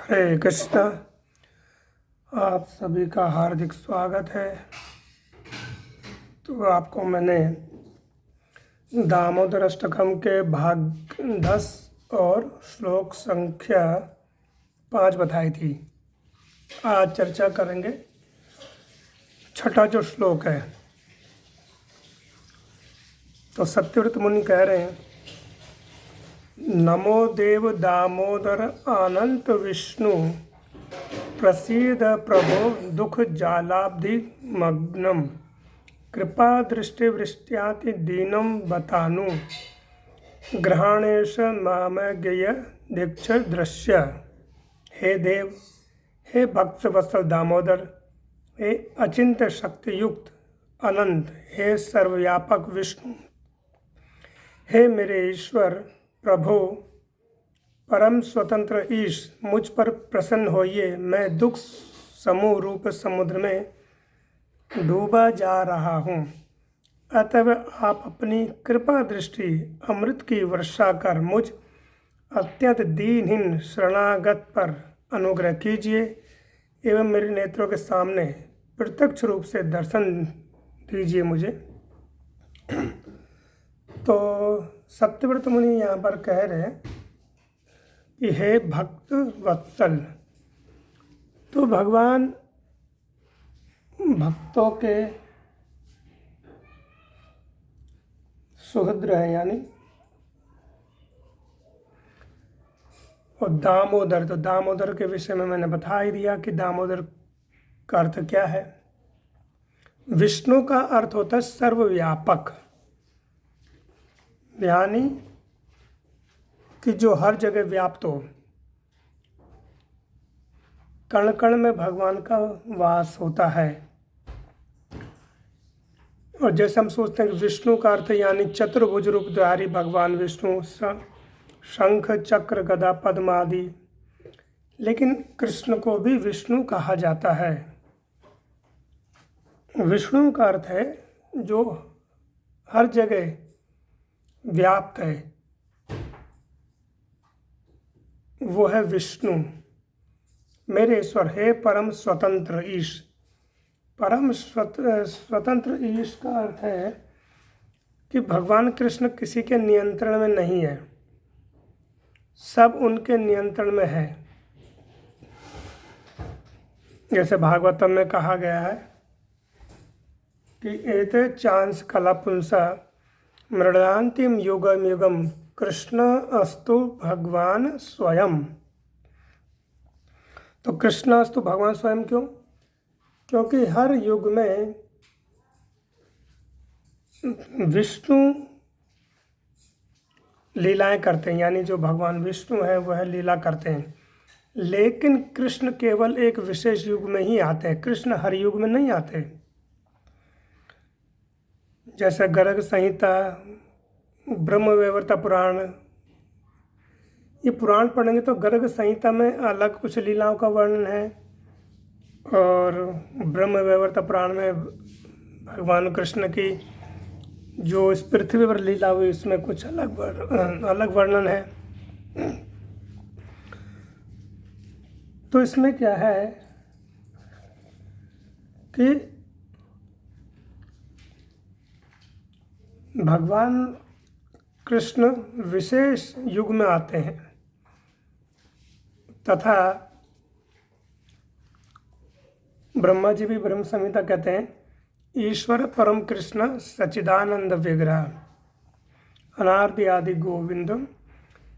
हरे कृष्णा। आप सभी का हार्दिक स्वागत है। तो आपको मैंने दामोदर अष्टकम के भाग 10 और श्लोक संख्या 5 बताई थी। आज चर्चा करेंगे छठा जो श्लोक है। तो सत्यव्रत मुनि कह रहे हैं, नमो देव दामोदर अनंत विष्णु प्रसीद प्रभो दुख जालाब्धि मग्नम कृपा दृष्टि वृष्ट्याति दीनम बतानु ग्रहणेश मामज्ञय दीक्ष दृश्य। हे देव, हे भक्त वत्सल दामोदर, हे अचिंत्य शक्ति युक्त अनंत, हे सर्वव्यापक विष्णु, हे मेरे ईश्वर प्रभो परम स्वतंत्र ईश, मुझ पर प्रसन्न होइए। मैं दुख समूह रूप समुद्र में डूबा जा रहा हूँ, अतः आप अपनी कृपा दृष्टि अमृत की वर्षा कर मुझ अत्यंत दीनहीन शरणागत पर अनुग्रह कीजिए एवं मेरे नेत्रों के सामने प्रत्यक्ष रूप से दर्शन दीजिए मुझे। तो सत्यव्रत मुनि यहाँ पर कह रहे हैं कि हे भक्त वत्सल, तो भगवान भक्तों के सुहृद है, यानी और दामोदर, तो दामोदर के विषय में मैंने बता ही दिया कि दामोदर का अर्थ क्या है। विष्णु का अर्थ होता है सर्वव्यापक, यानी कि जो हर जगह व्याप्त हो। कण कण में भगवान का वास होता है। और जैसे हम सोचते हैं कि विष्णु का अर्थ यानी चतुर्भुज रूपधारी भगवान विष्णु, शंख चक्र गदा पद्म आदि, लेकिन कृष्ण को भी विष्णु कहा जाता है। विष्णु का अर्थ है जो हर जगह व्याप्त है, वो है विष्णु। मेरे ईश्वर, हे परम स्वतंत्र ईश। परम स्वतंत्र ईश का अर्थ है कि भगवान कृष्ण किसी के नियंत्रण में नहीं है, सब उनके नियंत्रण में है। जैसे भागवतम में कहा गया है कि एते चांस कला पुंसा मृणांतिम युगम युगम कृष्ण अस्तु भगवान स्वयं। तो कृष्ण अस्तु भगवान स्वयं क्यों? क्योंकि हर युग में विष्णु लीलाएं करते हैं, यानी जो भगवान विष्णु है वह लीला करते हैं। लेकिन कृष्ण केवल एक विशेष युग में ही आते हैं, कृष्ण हर युग में नहीं आते। जैसे गर्ग संहिता, ब्रह्मवैवर्त पुराण, ये पुराण पढ़ेंगे तो गर्ग संहिता में अलग कुछ लीलाओं का वर्णन है, और ब्रह्मवैवर्त पुराण में भगवान कृष्ण की जो इस पृथ्वी पर लीला हुई उसमें कुछ अलग वर्णन है। तो इसमें क्या है कि भगवान कृष्ण विशेष युग में आते हैं, तथा ब्रह्मा जी भी ब्रह्म संहिता कहते हैं, ईश्वर परम कृष्ण सच्चिदानंद विग्रह अनादि आदि गोविंदम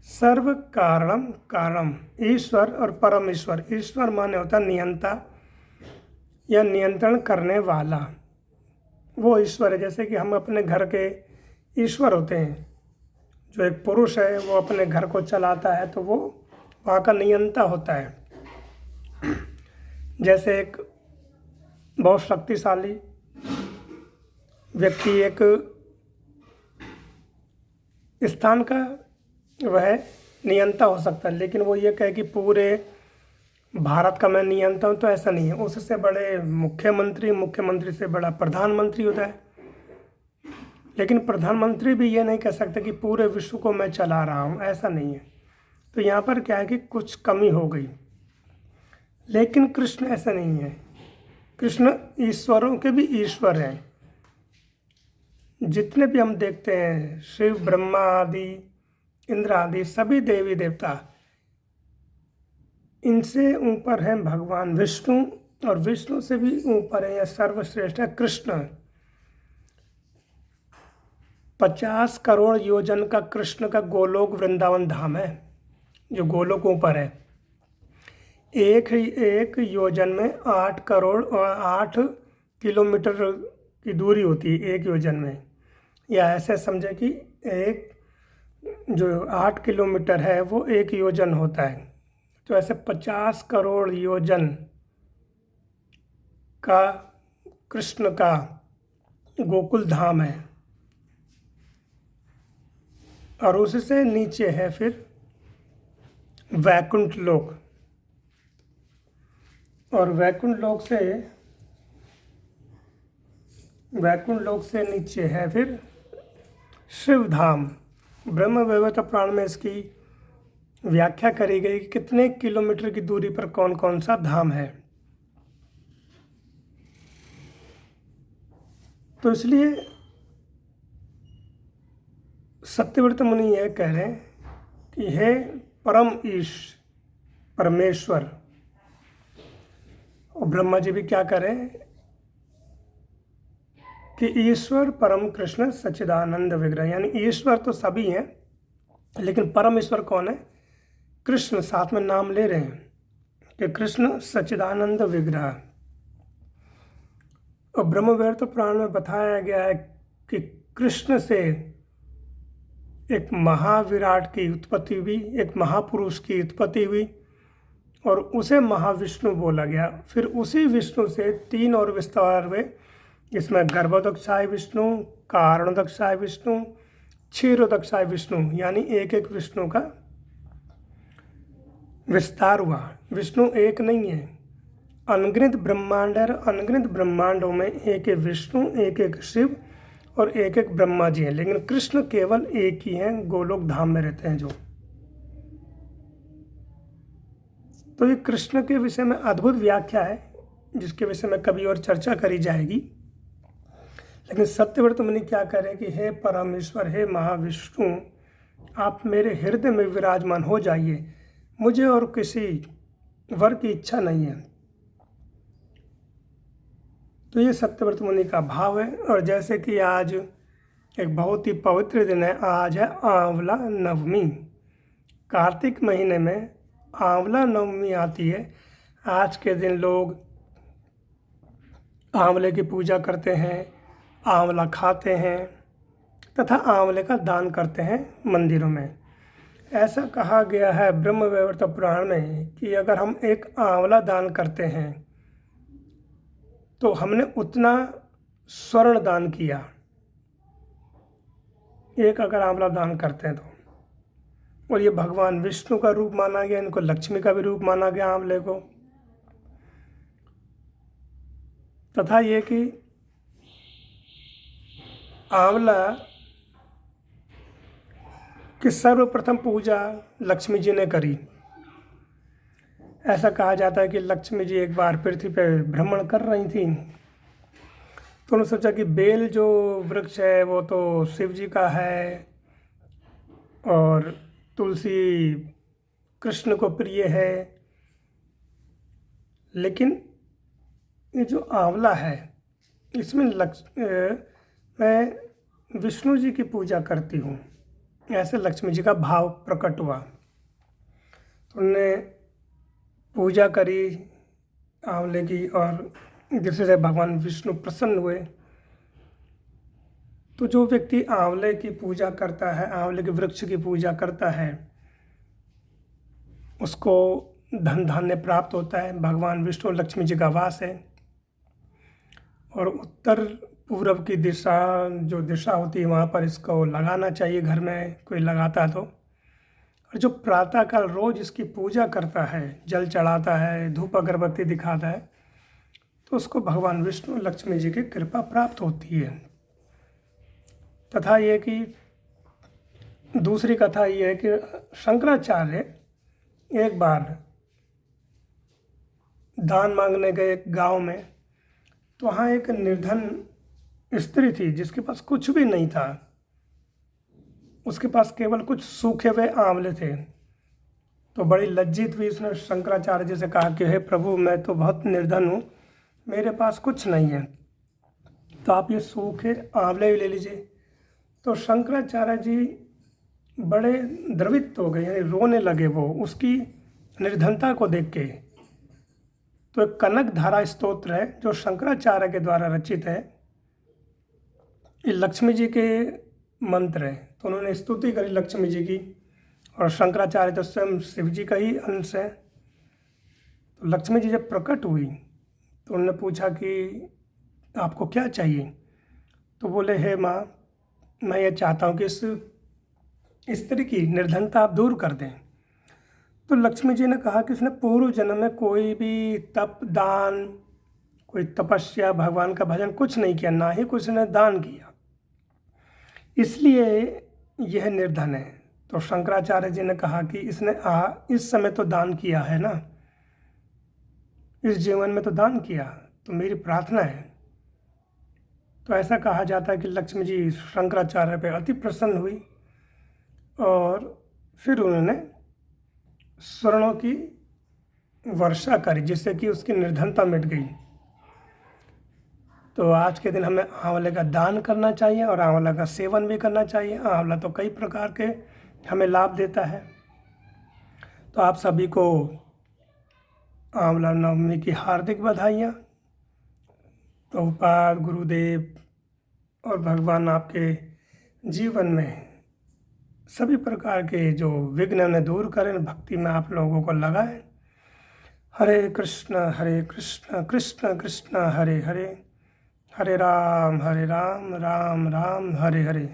सर्व कारणम कारणम। ईश्वर और परम ईश्वर, ईश्वर माने होता नियंता या नियंत्रण करने वाला, वो ईश्वर है। जैसे कि हम अपने घर के ईश्वर होते हैं, जो एक पुरुष है वो अपने घर को चलाता है तो वो वहाँ का नियंता होता है। जैसे एक बहुत शक्तिशाली व्यक्ति एक स्थान का वह नियंता हो सकता है, लेकिन वो ये कहे कि पूरे भारत का मैं नियंता हूँ, तो ऐसा नहीं है। उससे बड़े मुख्यमंत्री से बड़ा प्रधानमंत्री होता है, लेकिन प्रधानमंत्री भी ये नहीं कह सकते कि पूरे विश्व को मैं चला रहा हूँ, ऐसा नहीं है। तो यहाँ पर क्या है कि कुछ कमी हो गई। लेकिन कृष्ण ऐसा नहीं है। कृष्ण ईश्वरों के भी ईश्वर हैं। जितने भी हम देखते हैं, शिव, ब्रह्मा आदि, इंद्र आदि सभी देवी देवता, इनसे ऊपर हैं भगवान विष्णु, और विष्णु से भी ऊपर है या सर्वश्रेष्ठ है कृष्ण। 50 करोड़ योजन का कृष्ण का गोलोक वृंदावन धाम है, जो गोलोक ऊपर है। एक योजन में 8 करोड़ और 8 किलोमीटर की दूरी होती है एक योजन में, या ऐसे समझे कि एक जो 8 किलोमीटर है वो एक योजन होता है। तो ऐसे 50 करोड़ योजन का कृष्ण का गोकुल धाम है। और उससे नीचे है फिर वैकुंठ लोक, और वैकुंठ लोक से नीचे है फिर शिव धाम। ब्रह्म वैवर्त पुराण में इसकी व्याख्या करी गई कि कितने किलोमीटर की दूरी पर कौन कौन सा धाम है। तो इसलिए सत्यव्रत मुनि यह कह रहे हैं कि हे परम ईश परमेश्वर, और ब्रह्मा जी भी क्या करें कि ईश्वर परम कृष्ण सच्चिदानंद विग्रह, यानी ईश्वर तो सभी हैं लेकिन परम ईश्वर कौन है? कृष्ण। साथ में नाम ले रहे हैं कि कृष्ण सच्चिदानंद विग्रह। और ब्रह्मवैवर्त पुराण में बताया गया है कि कृष्ण से एक महाविराट की उत्पत्ति हुई, एक महापुरुष की उत्पत्ति हुई, और उसे महाविष्णु बोला गया। फिर उसी विष्णु से 3 और विस्तार हुए, जिसमें गर्भोदक्षाय विष्णु, कारणोदक्षाय विष्णु, क्षीरोदक्षाय विष्णु, यानी एक एक विष्णु का विस्तार हुआ। विष्णु एक नहीं है, अनगिनत ब्रह्मांड है। अनगिनत ब्रह्मांडों में एक एक विष्णु, एक एक शिव और एक एक ब्रह्मा जी हैं, लेकिन कृष्ण केवल एक ही हैं, गोलोक धाम में रहते हैं जो। तो ये कृष्ण के विषय में अद्भुत व्याख्या है, जिसके विषय में कभी और चर्चा करी जाएगी। लेकिन सत्यव्रत मुनि क्या करें कि हे परमेश्वर, हे महाविष्णु, आप मेरे हृदय में विराजमान हो जाइए, मुझे और किसी वर की इच्छा नहीं है। तो ये सत्यव्रत मुनि का भाव है। और जैसे कि आज एक बहुत ही पवित्र दिन है, आज है आंवला नवमी। कार्तिक महीने में आंवला नवमी आती है। आज के दिन लोग आंवले की पूजा करते हैं, आंवला खाते हैं तथा आंवले का दान करते हैं मंदिरों में। ऐसा कहा गया है ब्रह्मवैवर्त पुराण में कि अगर हम एक आंवला दान करते हैं तो हमने उतना स्वर्ण दान किया। एक अगर आंवला दान करते हैं तो। और ये भगवान विष्णु का रूप माना गया, इनको लक्ष्मी का भी रूप माना गया आंवले को। तथा ये कि आंवला की सर्वप्रथम पूजा लक्ष्मी जी ने करी। ऐसा कहा जाता है कि लक्ष्मी जी एक बार पृथ्वी पर भ्रमण कर रही थी, तो उन्होंने सोचा कि बेल जो वृक्ष है वो तो शिव जी का है, और तुलसी कृष्ण को प्रिय है, लेकिन ये जो आंवला है इसमें मैं विष्णु जी की पूजा करती हूँ, ऐसे लक्ष्मी जी का भाव प्रकट हुआ। तो उन्होंने पूजा करी आंवले की, और जिससे भगवान विष्णु प्रसन्न हुए। तो जो व्यक्ति आंवले की पूजा करता है, आंवले के वृक्ष की पूजा करता है, उसको धन धान्य प्राप्त होता है। भगवान विष्णु लक्ष्मी जी का वास है। और उत्तर पूर्व की दिशा जो दिशा होती है वहाँ पर इसको लगाना चाहिए, घर में कोई लगाता है तो। और जो प्रातःकाल रोज इसकी पूजा करता है, जल चढ़ाता है, धूप अगरबत्ती दिखाता है, तो उसको भगवान विष्णु लक्ष्मी जी की कृपा प्राप्त होती है। तथा ये कि दूसरी कथा ये है कि शंकराचार्य एक बार दान मांगने गए एक गांव में, तो वहाँ एक निर्धन स्त्री थी जिसके पास कुछ भी नहीं था। उसके पास केवल कुछ सूखे हुए आंवले थे। तो बड़ी लज्जित हुई, उसने शंकराचार्य जी से कहा कि हे प्रभु, मैं तो बहुत निर्धन हूँ, मेरे पास कुछ नहीं है, तो आप ये सूखे आंवले भी ले लीजिए। तो शंकराचार्य जी बड़े द्रवित हो गए, यानी रोने लगे वो उसकी निर्धनता को देख के। तो एक कनक धारा स्तोत्र है जो शंकराचार्य के द्वारा रचित है। ये लक्ष्मी जी के मंत्र हैं, तो उन्होंने स्तुति करी लक्ष्मी जी की, और शंकराचार्य तो स्वयं शिव जी का ही अंश है। तो लक्ष्मी जी जब प्रकट हुई तो उन्होंने पूछा कि आपको क्या चाहिए। तो बोले, हे माँ, मैं ये चाहता हूँ कि इस स्त्री की निर्धनता आप दूर कर दें। तो लक्ष्मी जी ने कहा कि उसने पूर्व जन्म में कोई भी तप, दान, कोई तपस्या, भगवान का भजन कुछ नहीं किया, ना ही कुछ ने दान किया, इसलिए यह निर्धन है। तो शंकराचार्य जी ने कहा कि इसने इस समय तो दान किया है ना, इस जीवन में तो दान किया, तो मेरी प्रार्थना है। तो ऐसा कहा जाता है कि लक्ष्मी जी शंकराचार्य पे अति प्रसन्न हुई और फिर उन्होंने स्वर्णों की वर्षा करी, जिससे कि उसकी निर्धनता मिट गई। तो आज के दिन हमें आंवले का दान करना चाहिए और आंवला का सेवन भी करना चाहिए। आंवला तो कई प्रकार के हमें लाभ देता है। तो आप सभी को आंवला नवमी की हार्दिक बधाइयाँ। प्रभुपाद, गुरुदेव और भगवान आपके जीवन में सभी प्रकार के जो विघ्न उन्हें दूर करें, भक्ति में आप लोगों को लगाएं। हरे कृष्ण कृष्ण कृष्ण हरे हरे, हरे राम राम राम हरे हरे।